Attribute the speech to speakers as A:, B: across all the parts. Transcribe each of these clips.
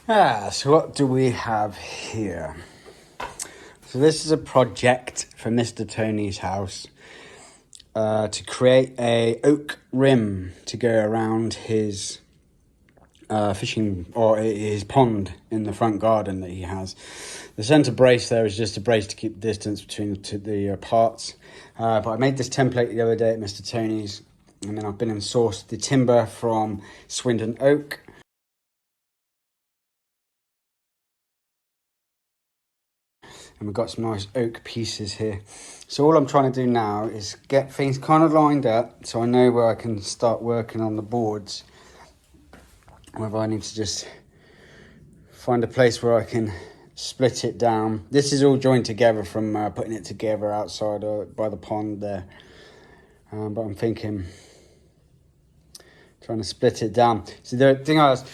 A: So what do we have here? So this is a project for Mr. Tony's house to create a oak rim to go around his fishing or his pond in the front garden that he has. The centre brace there is just a brace to keep the distance between the parts. But I made this template the other day at Mr. Tony's, and then I've been and sourced the timber from Swindon Oak. And we've got some nice oak pieces here. So all I'm trying to do now is get things kind of lined up so I know where I can start working on the boards. Whether I need to just find a place where I can split it down. This is all joined together from putting it together outside by the pond there. But I'm thinking, trying to split it down. So the thing is,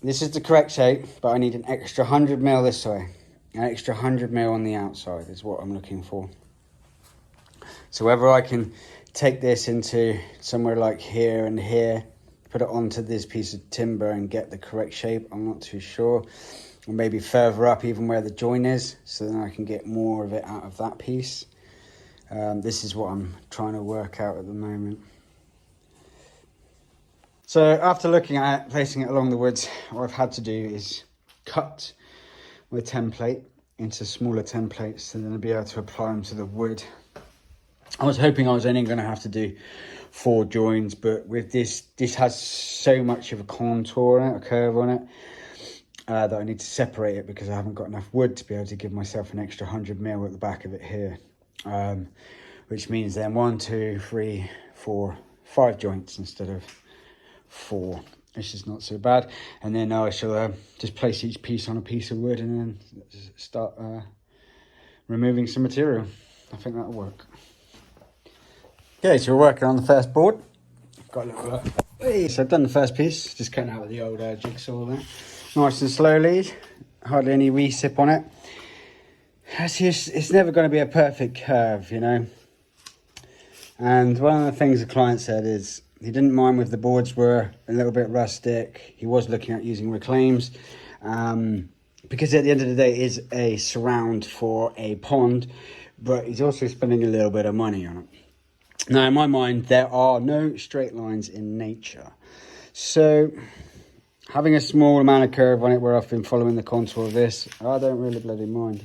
A: this is the correct shape, but I need an extra 100mm this way. An extra 100mm on the outside is what I'm looking for. So whether I can take this into somewhere like here and here, put it onto this piece of timber and get the correct shape, I'm not too sure. Or maybe further up even where the join is, so then I can get more of it out of that piece. This is what I'm trying to work out at the moment. So after looking at it, placing it along the woods, what I've had to do is cut my template into smaller templates and then I'll be able to apply them to the wood. I was hoping I was only going to have to do 4 joins, but with this has so much of a contour on it, a curve on it, that I need to separate it because I haven't got enough wood to be able to give myself an extra 100mm at the back of it here. Which means then 1, 2, 3, 4, 5 joints instead of 4. Which is not so bad. And then I shall just place each piece on a piece of wood and then start removing some material. I think that'll work. Okay, so we're working on the first board. Got a little look. So I've done the first piece, just cutting out with the old jigsaw there. Nice and slowly, hardly any recip on it. It's never going to be a perfect curve, you know. And one of the things the client said is he didn't mind if the boards were a little bit rustic. He was looking at using reclaims because at the end of the day it is a surround for a pond, but he's also spending a little bit of money on it. Now, in my mind, there are no straight lines in nature. So having a small amount of curve on it where I've been following the contour of this, I don't really bloody mind.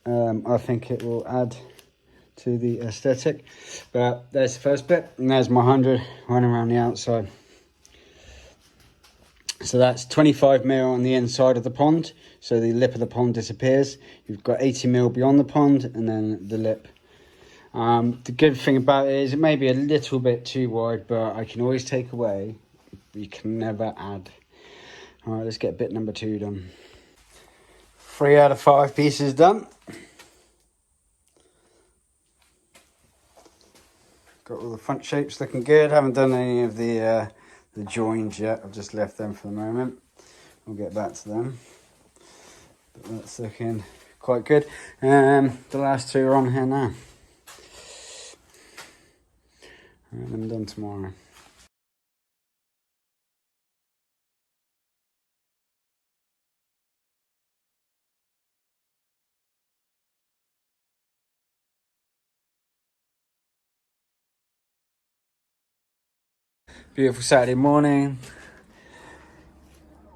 A: I think it will add to the aesthetic. But there's the first bit, and there's my 100 running around the outside. So that's 25mm on the inside of the pond, so the lip of the pond disappears. You've got 80mm beyond the pond, and then the lip. The good thing about it is it may be a little bit too wide, but I can always take away. You can never add. All right, let's get bit number 2 done. 3 out of 5 pieces done. Got all the front shapes looking good. Haven't done any of the joins yet. I've just left them for the moment. We'll get back to them. But that's looking quite good. The last 2 are on here now. And I'm done tomorrow. Beautiful Saturday morning.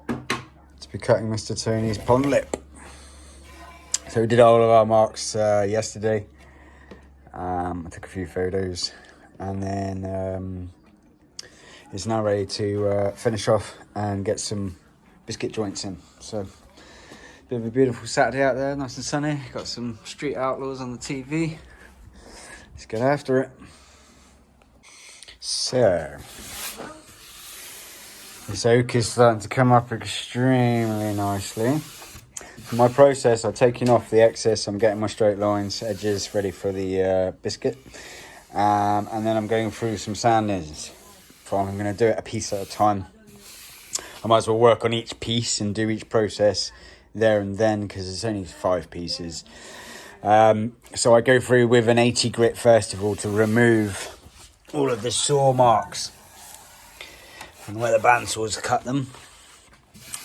A: To be cutting Mr. Tony's pond lip. So we did all of our marks yesterday. I took a few photos. And then it's now ready to finish off and get some biscuit joints in. So, bit of a beautiful Saturday out there, nice and sunny. Got some Street Outlaws on the TV. Let's get after it. So, this oak is starting to come up extremely nicely. For my process, I've taken off the excess. I'm getting my straight lines, edges ready for the biscuit. And then I'm going through some sandings. So I'm going to do it a piece at a time. I might as well work on each piece and do each process there and then because it's only 5 pieces. So I go through with an 80 grit first of all to remove all of the saw marks and where the bandsaws cut them.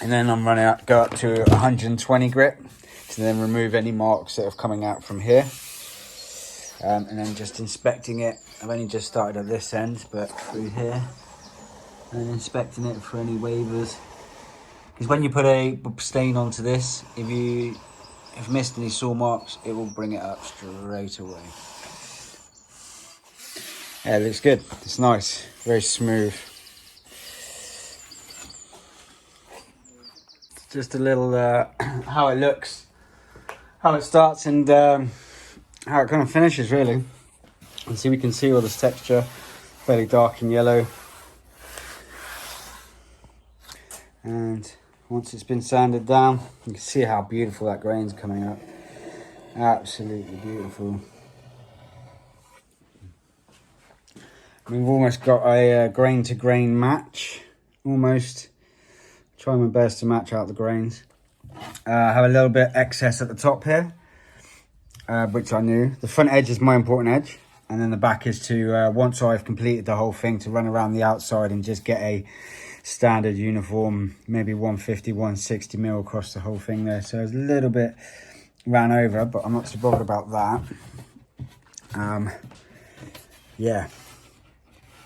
A: And then I'm go up to 120 grit to then remove any marks that are coming out from here. And then just inspecting it. I've only just started at this end, but through here. And inspecting it for any wavers. Because when you put a stain onto this, if you missed any saw marks, it will bring it up straight away. Yeah, it looks good. It's nice, very smooth. Just a little how it looks, how it starts, and how it kind of finishes, really. And see, we can see all this texture, fairly dark and yellow. And once it's been sanded down, you can see how beautiful that grain's coming up. Absolutely beautiful. We've almost got a grain to grain match, almost. Trying my best to match out the grains. I have a little bit excess at the top here, which I knew. The front edge is my important edge, and then the back is to, once I've completed the whole thing, to run around the outside and just get a standard uniform, maybe 150, 160 mil across the whole thing there. So it's a little bit ran over, but I'm not too bothered about that. Yeah,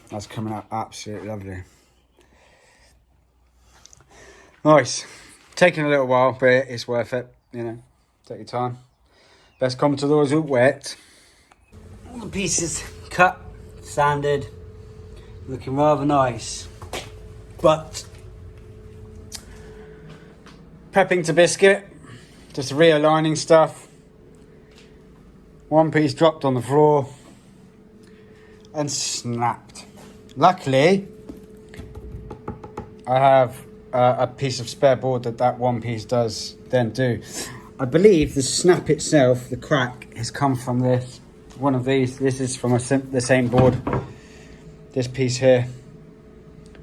A: that's coming out absolutely lovely. Nice. Taking a little while, but it's worth it, you know. Take your time. Best come to those who wet. All the pieces cut, sanded, looking rather nice. But prepping to biscuit, just realigning stuff. One piece dropped on the floor and snapped. Luckily, I have a piece of spare board that one piece does then do. I believe the snap itself, the crack, has come from this, one of these. This is from the same board, this piece here.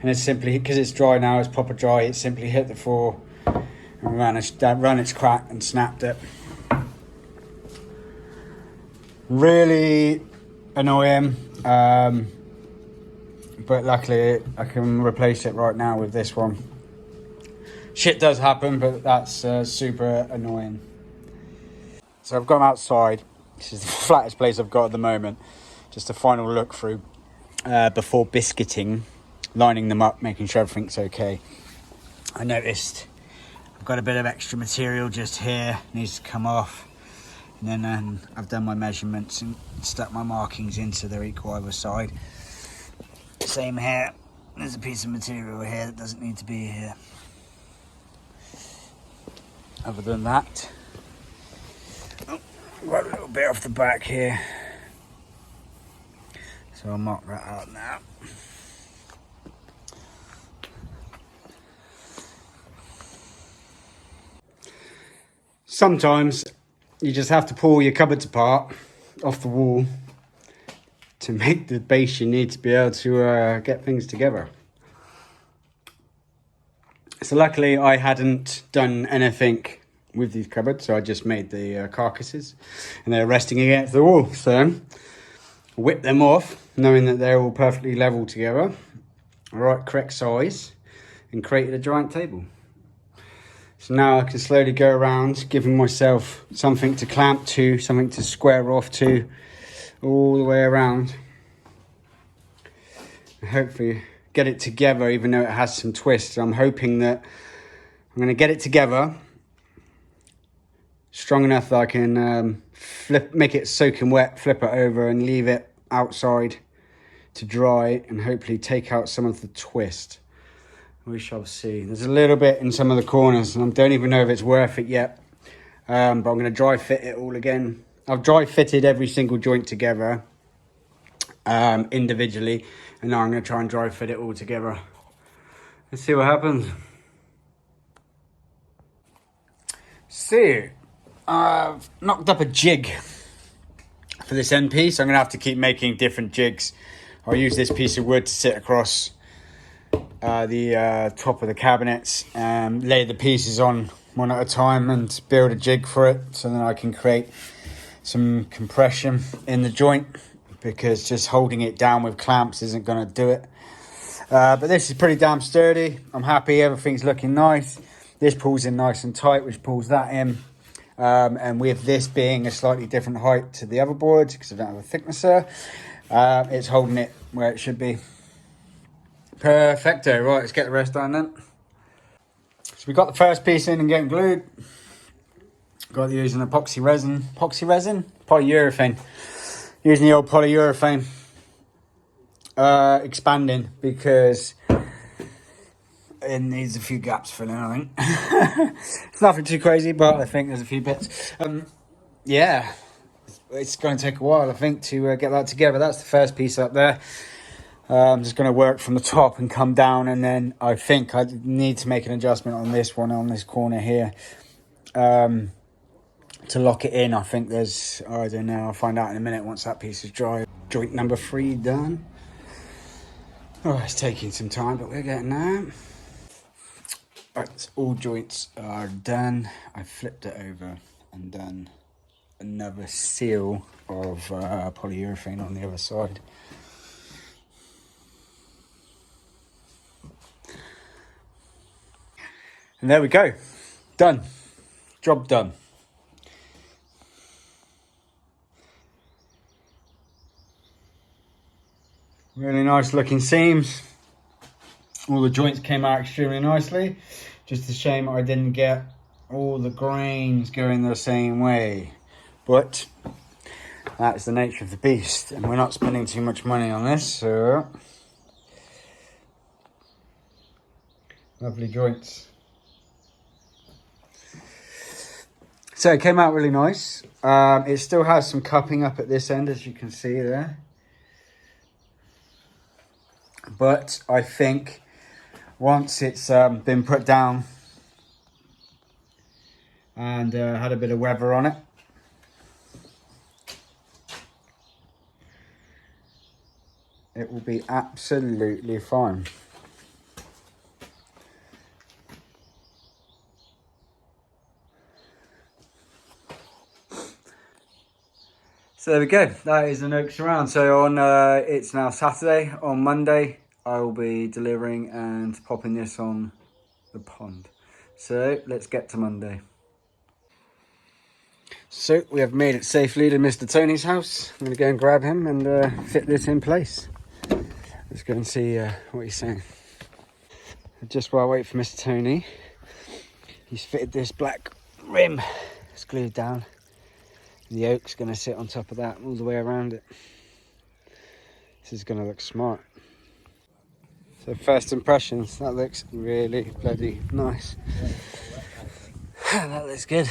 A: And it's simply, because it's dry now, it's proper dry, it simply hit the floor and ran its crack and snapped it. Really annoying, but luckily I can replace it right now with this one. Shit does happen, but that's super annoying. So I've gone outside. This is the flattest place I've got at the moment. Just a final look through before biscuiting, lining them up, making sure everything's okay. I noticed I've got a bit of extra material just here, needs to come off. And then I've done my measurements and stuck my markings in so they're equal either side. Same here. There's a piece of material here that doesn't need to be here. Other than that, got a little bit off the back here, so I'll mark that out now. Sometimes you just have to pull your cupboards apart off the wall to make the base you need to be able to get things together. So luckily I hadn't done anything with these cupboards, so I just made the carcasses and they're resting against the wall. So whip them off, knowing that they're all perfectly level together, right, correct size, and created a giant table. So now I can slowly go around, giving myself something to clamp to, something to square off to, all the way around. And hopefully get it together, even though it has some twists. I'm hoping that I'm going to get it together strong enough that I can make it soaking wet, flip it over and leave it outside to dry and hopefully take out some of the twist. We shall see. There's a little bit in some of the corners and I don't even know if it's worth it yet, but I'm going to dry fit it all again. I've dry fitted every single joint together individually, and now I'm going to try and dry fit it all together. Let's see what happens. So, I've knocked up a jig for this end piece. I'm going to have to keep making different jigs. I'll use this piece of wood to sit across the top of the cabinets and lay the pieces on one at a time and build a jig for it, so then I can create some compression in the joint, because just holding it down with clamps isn't going to do it. But this is pretty damn sturdy. I'm happy, everything's looking nice. This pulls in nice and tight, which pulls that in. And with this being a slightly different height to the other board, because I don't have a thicknesser, it's holding it where it should be. Perfecto. Right, let's get the rest done then. So we got the first piece in and getting glued. Got to use an epoxy resin. Epoxy resin? Polyurethane. Using the old polyurethane. Expanding because it needs a few gaps filling, I think. It's nothing too crazy, but I think there's a few bits. Yeah, it's going to take a while, I think, to get that together. That's the first piece up there. I'm just going to work from the top and come down, and then I think I need to make an adjustment on this one, on this corner here, to lock it in. I think there's, I don't know, I'll find out in a minute once that piece is dry. Joint number 3 done. Oh, it's taking some time, but we're getting there. Right, all joints are done. I flipped it over and done another seal of polyurethane on the other side. And there we go. Done. Job done. Really nice looking seams. All the joints came out extremely nicely. Just a shame I didn't get all the grains going the same way. But that's the nature of the beast. And we're not spending too much money on this, so... Lovely joints. So it came out really nice. It still has some cupping up at this end, as you can see there. But I think once it's been put down and had a bit of weather on it, it will be absolutely fine. So there we go, that is the Noakes around. So on it's now Saturday. On Monday I will be delivering and popping this on the pond. So let's get to Monday. So we have made it safely to Mr. Tony's house. I'm going to go and grab him and fit this in place. Let's go and see what he's saying. Just while I wait for Mr. Tony, he's fitted this black rim. It's glued down. The oak's going to sit on top of that all the way around it. This is going to look smart. So first impressions, that looks really bloody nice. That looks good.